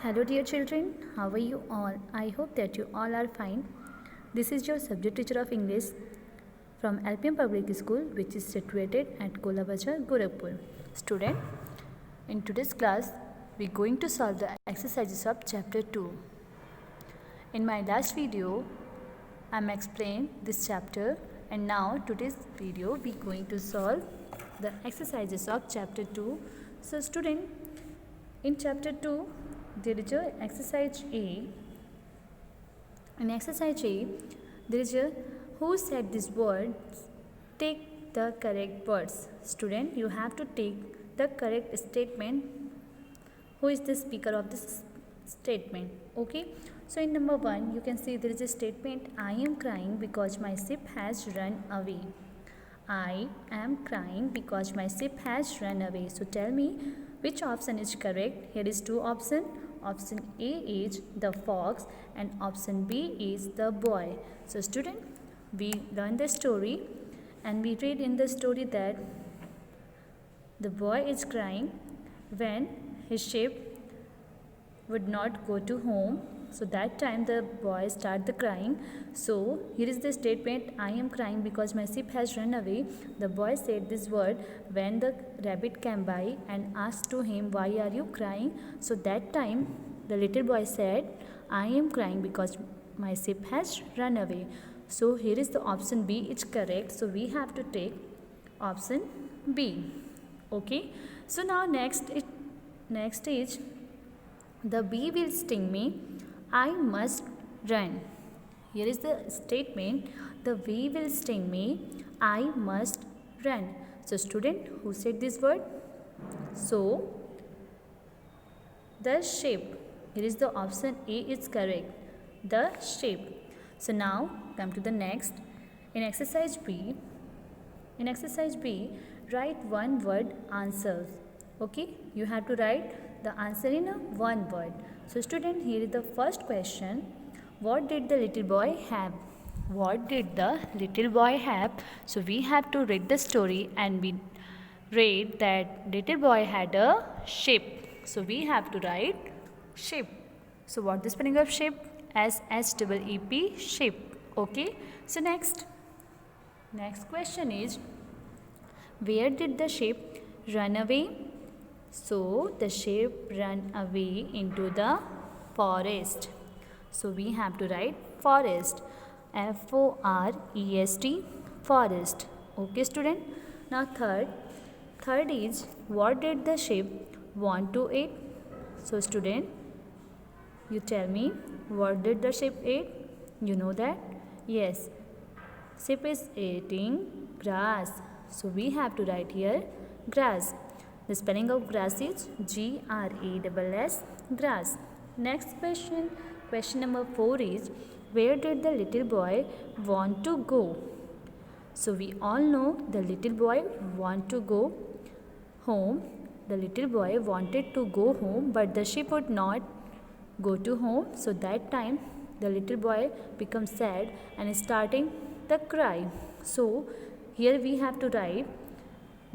Hello dear children, how are you all? I hope that you all are fine. This is your subject teacher of English from LPM Public School, which is situated at Kola Bazar, Gorakhpur. Student, in today's class, we are going to solve the exercises of chapter 2. In my last video, I am explained this chapter, and now today's video we are going to solve the exercises of chapter 2. So student, in chapter 2, there is a exercise A. In exercise A, there is a who said these words, take the correct words. Student, you have to take the correct statement. Who is the speaker of this statement? Okay. So in number 1, you can see there is a statement, I am crying because my ship has run away. I am crying because my ship has run away. So tell me which option is correct. Here is two options. Option A is the fox and option B is the boy. So student, we learn the story and we read in the story that the boy is crying when his ship would not go to home. So that time the boy started crying. So here is the statement, I am crying because my ship has run away. The boy said this word when the rabbit came by and asked to him, why are you crying? So that time the little boy said, I am crying because my ship has run away. So here is the option B is correct. So we have to take option B. Okay. So now next is the bee will sting me. I must run. Here is the statement, the bee will sting me. I must run. So student, who said this word? So the sheep. Here is the option A is correct. The sheep. So now come to the next. In exercise B, write one word answers. Okay, you have to write the answer in one word. So student, here is the first question. What did the little boy have? What did the little boy have? So we have to read the story and we read that little boy had a sheep. So we have to write sheep. So what is the spelling of sheep? S-H-E-E-P, sheep. Okay. So next question is, where did the sheep run away? So the sheep ran away into the forest. So we have to write forest. F-O-R-E-S-T, forest. Okay student. Now third is, what did the sheep want to eat? So student, you tell me, what did the sheep eat? You know that? Yes. Sheep is eating grass. So we have to write here grass. The spelling of grass is G-R-A-S-S, grass. Next question number 4 is, where did the little boy want to go? So we all know the little boy want to go home. The little boy wanted to go home, but the sheep would not go to home. So that time the little boy becomes sad and starting the cry. So here we have to write,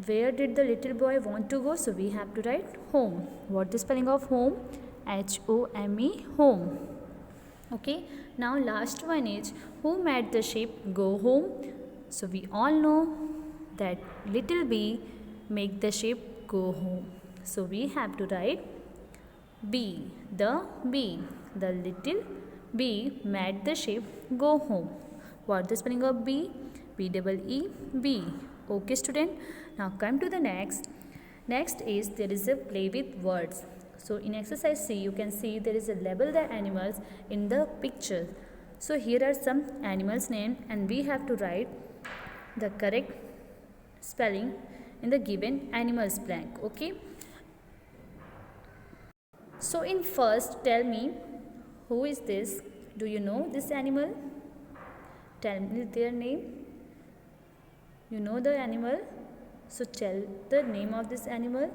where did the little boy want to go? So we have to write home. What is spelling of home? H-O-M-E, home. Okay. Now last one is, who made the sheep go home? So we all know that little bee make the sheep go home. So we have to write B. The bee. The little bee made the sheep go home. What is the spelling of bee? B-E-E, okay student. Now come to the next. Next is, there is a play with words. So in exercise C, you can see there is a label the animals in the picture. So here are some animals name and we have to write the correct spelling in the given animals blank. Okay. So in first, tell me, who is this? Do you know this animal? Tell me their name. You know the animal? So tell the name of this animal.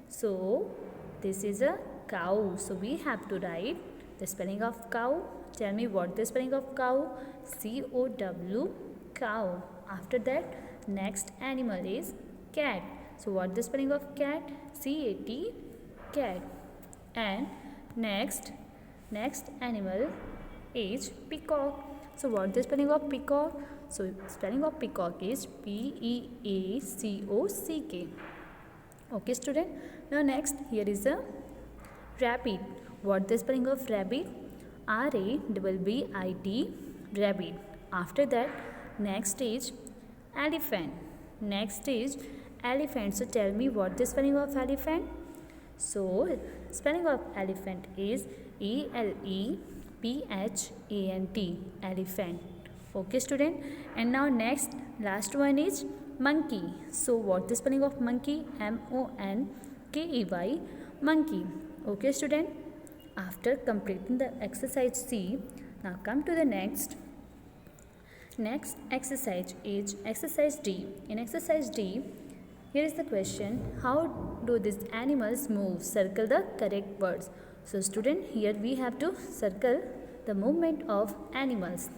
So this is a cow. So we have to write the spelling of cow. Tell me what the spelling of cow? C-O-W, cow. After that, next animal is cat. So what the spelling of cat? C-A-T, cat. And Next animal is peacock. So what the spelling of peacock? So spelling of peacock is Peacock. Okay student. Now next here is a rabbit. What the spelling of rabbit? Rabbit. Rabbit. After that next is elephant. So tell me what the spelling of elephant? So spelling of elephant is ELEPHANT. Elephant. Okay student. And now next last one is monkey. So what the spelling of monkey? MONKEY. Monkey. Okay student. After completing the exercise C, now come to the next exercise is exercise D. In exercise D, here is the question: how do these animals move? Circle the correct words. So student, here we have to circle the movement of animals.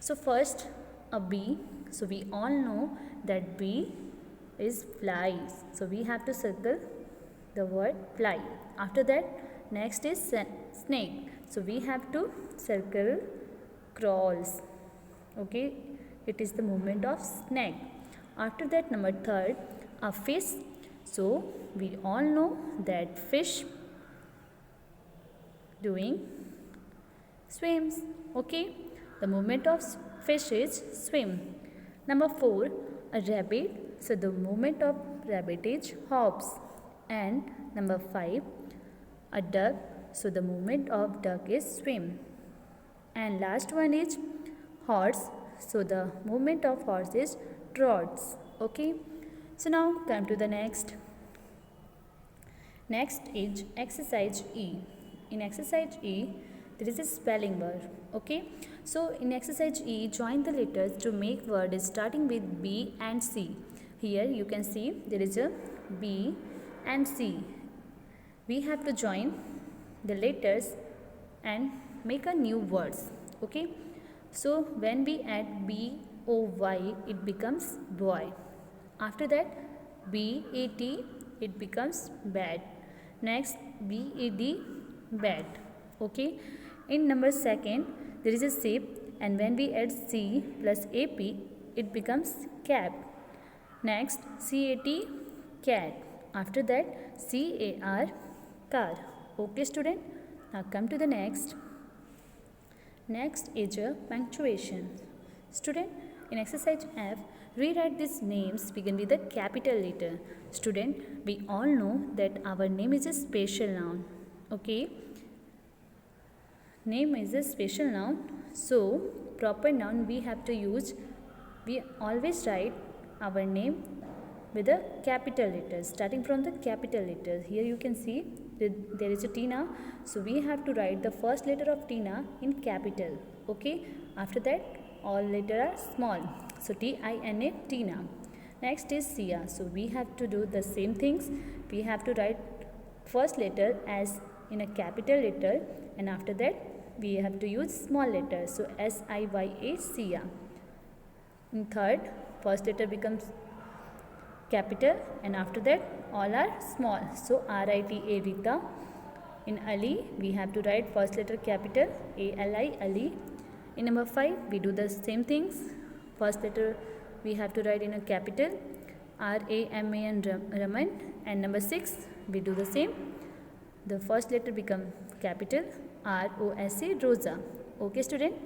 So first a bee. So we all know that bee is flies. So we have to circle the word fly. After that next is snake. So we have to circle crawls. Okay, it is the movement of snake. After that number third, a fish. So we all know that fish doing swims. Okay, the movement of fish is swim. Number 4, a rabbit. So the movement of rabbit is hops. And number 5, a duck. So the movement of duck is swim. And last one is horse. So the movement of horse is trots. Okay. So now come to the next. Next is exercise E. In exercise E, there is a spelling word. Okay. So in exercise E, join the letters to make word starting with B and C. Here you can see there is a B and C. We have to join the letters and make a new words. Okay. So when we add BOY, it becomes boy. After that BAT, it becomes bad. Next BAD, bad. Okay. In number second, there is a ship, and when we add C plus AP, it becomes cap. Next CAT, cat. After that CAR, car. Okay student. Now come to the next. Next is a punctuation. Student, in exercise F, rewrite these names begin with a capital letter. Student, we all know that our name is a special noun. Okay. Name is a special noun. So, proper noun we have to use. We always write our name with a capital letters, starting from the capital letters. Here you can see there is a Tina. So we have to write the first letter of Tina in capital. Okay. After that all letters are small. So TINA, Tina. Next is Sia. So we have to do the same things. We have to write first letter as in a capital letter, and after that we have to use small letters. So SIYA, Sia. In third, first letter becomes capital, and after that all are small. So RITA, Rita. In Ali, we have to write first letter capital, ALI, Ali. In number 5, we do the same things. First letter we have to write in a capital, RAMAN, Raman. And number 6, we do the same. The first letter become capital, ROSA, Rosa. Okay student.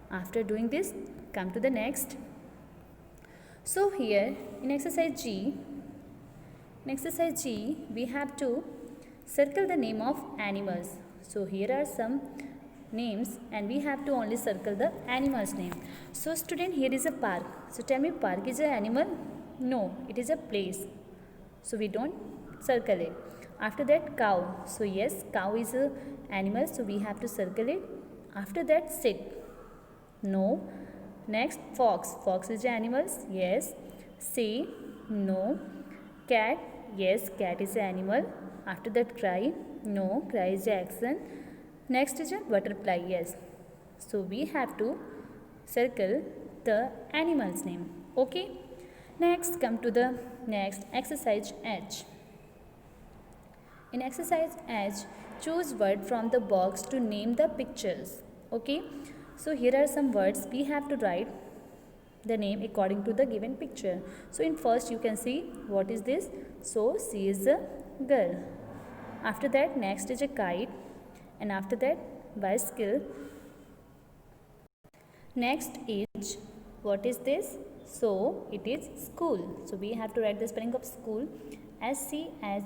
After doing this, come to the next. So here in exercise G, we have to circle the name of animals. So here are some names, and we have to only circle the animal's name. So student, here is a park. So tell me, park is an animal? No, it is a place. So we don't circle it. After that, cow. So yes, cow is an animal, so we have to circle it. After that, sit. No. Next, fox. Fox is an animal? Yes. Say. No. Cat. Yes, cat is an animal. After that, cry. No, cry is an action. Next is a butterfly. Yes. So we have to circle the animal's name. Okay. Next, come to the next exercise H. In exercise H, choose word from the box to name the pictures. Okay, so here are some words we have to write the name according to the given picture. So in first you can see what is this. So she is a girl. After that next is a kite, and after that bicycle. Next is what is this? So it is school. So we have to write the spelling of school, SCHOOL,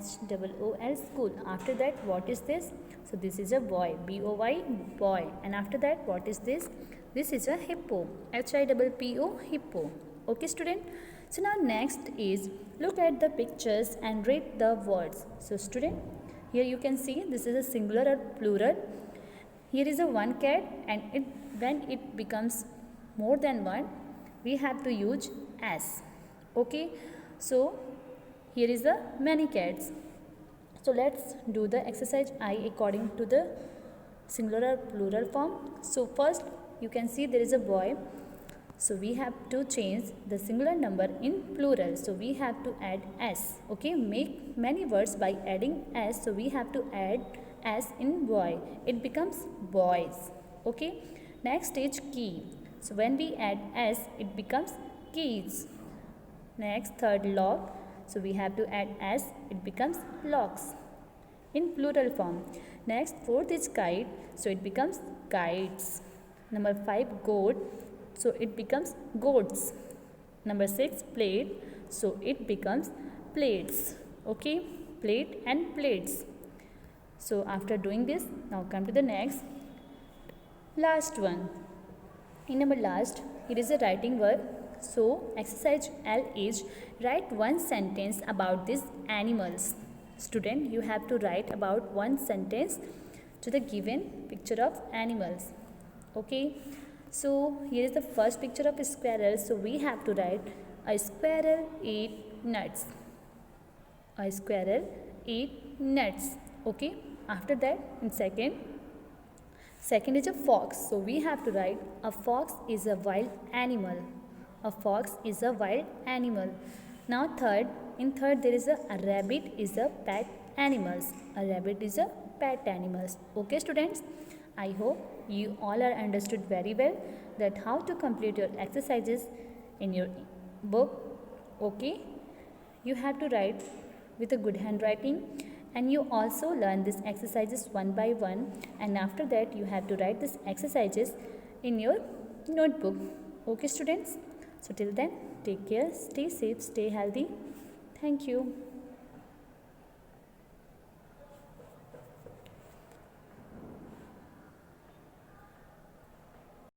school. After that what is this? So this is a boy, BOY, boy. And after that what is this? This is a hippo, HIPPO, hippo. Okay student. So now next is look at the pictures and read the words. So student, here you can see this is a singular or plural. Here is a one cat, and when it becomes more than one, we have to use as. Okay, so here is a many cats. So let's do the exercise I according to the singular or plural form. So first you can see there is a boy. So we have to change the singular number in plural. So we have to add s. Okay, make many words by adding s. So we have to add s in boy. It becomes boys. Okay, next is key. So when we add s, it becomes keys. Next, third, lock. So we have to add s. It becomes locks in plural form. Next, fourth is kite. So it becomes kites. Number 5, goat. So it becomes goats. Number 6, plate. So it becomes plates. Okay, plate and plates. So after doing this, now come to the next, last one. In number last, it is a writing word. So exercise L is write one sentence about these animals. Student, you have to write about one sentence to the given picture of animals. Okay, so here is the first picture of a squirrel. So we have to write a squirrel eat nuts. A squirrel eat nuts. Okay, after that in second is a fox. So we have to write a fox is a wild animal. A fox is a wild animal. Now in third there is a rabbit is a pet animals. A rabbit is a pet animals. Okay students, I hope you all are understood very well that how to complete your exercises in your book. Okay, you have to write with a good handwriting, and you also learn these exercises one by one, and after that you have to write these exercises in your notebook. Okay students, so till then take care, stay safe, stay healthy. Thank you.